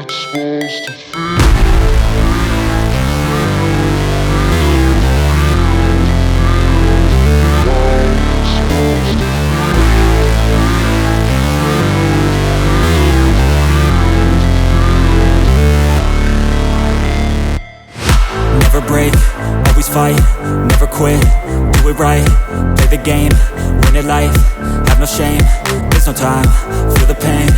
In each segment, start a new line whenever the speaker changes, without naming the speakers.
Never break, always fight, never quit, do it right, play the game, win it life, have no shame, there's no time, feel the pain,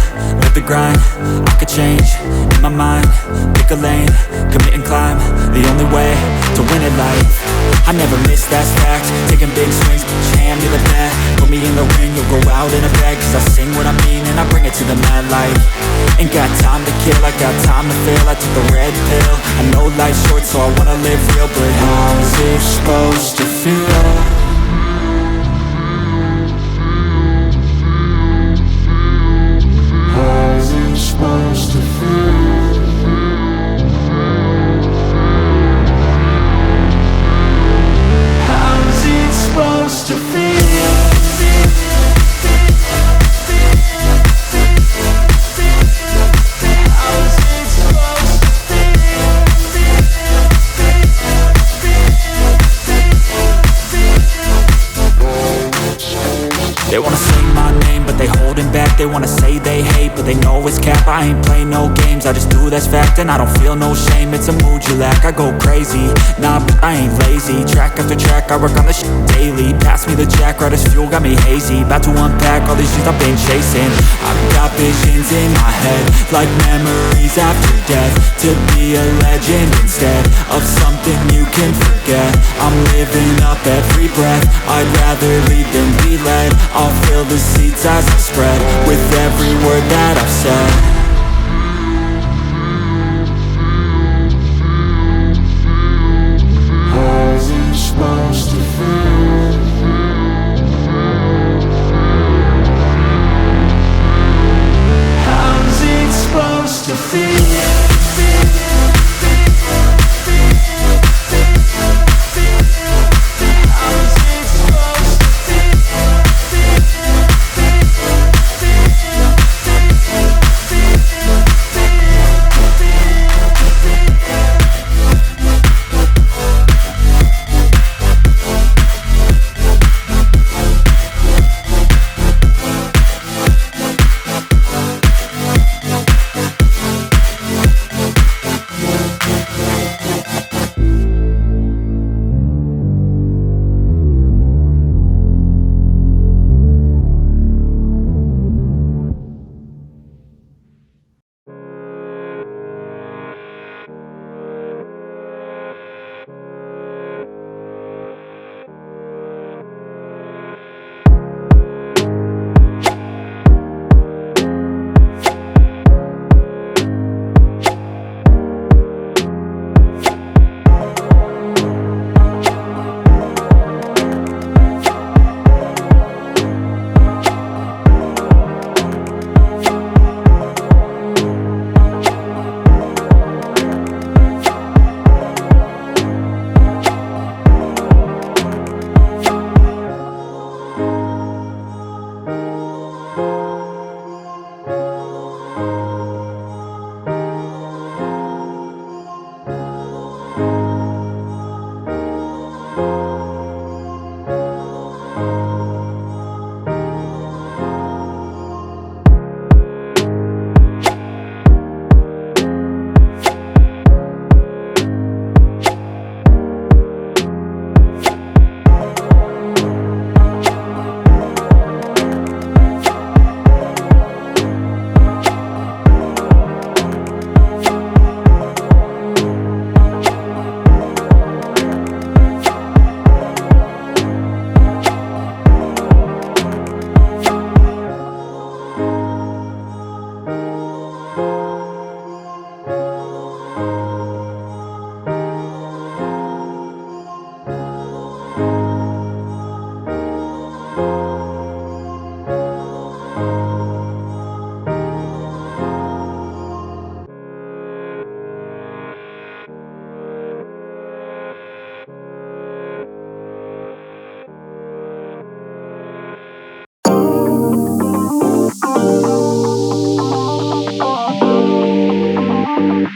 live the grind, I could change, in my mind, pick a lane, commit and climb, the only way to win it life. I never miss, that's fact, taking big swings, put your hand to the bat, put me in the ring, you'll go out in a bag, cause I sing what I mean and I bring it to the mad light. Ain't got time to kill, I got time to feel, I took the red pill, I know life's short so I wanna live real, but how's it supposed to feel? How's it supposed to feel? How's it supposed to feel? They wanna say my name, but they holding back. They wanna say they hate, but they know it's cap. I ain't play no games, I just do that's fact. And I don't feel no shame, it's a mood you lack. I go crazy, nah, but I ain't lazy. Track after track, I work on this shit daily. Pass me the jack, right as fuel, got me hazy. About to unpack all these things I've been chasing. I've got visions in my head, like memories after death. To be a legend instead of something you can forget. I'm living up every breath, I'd rather lead than be led. I'll fill the seats as I spread with every word that I've said. How's it supposed to feel? How's it supposed to feel?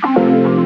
Thank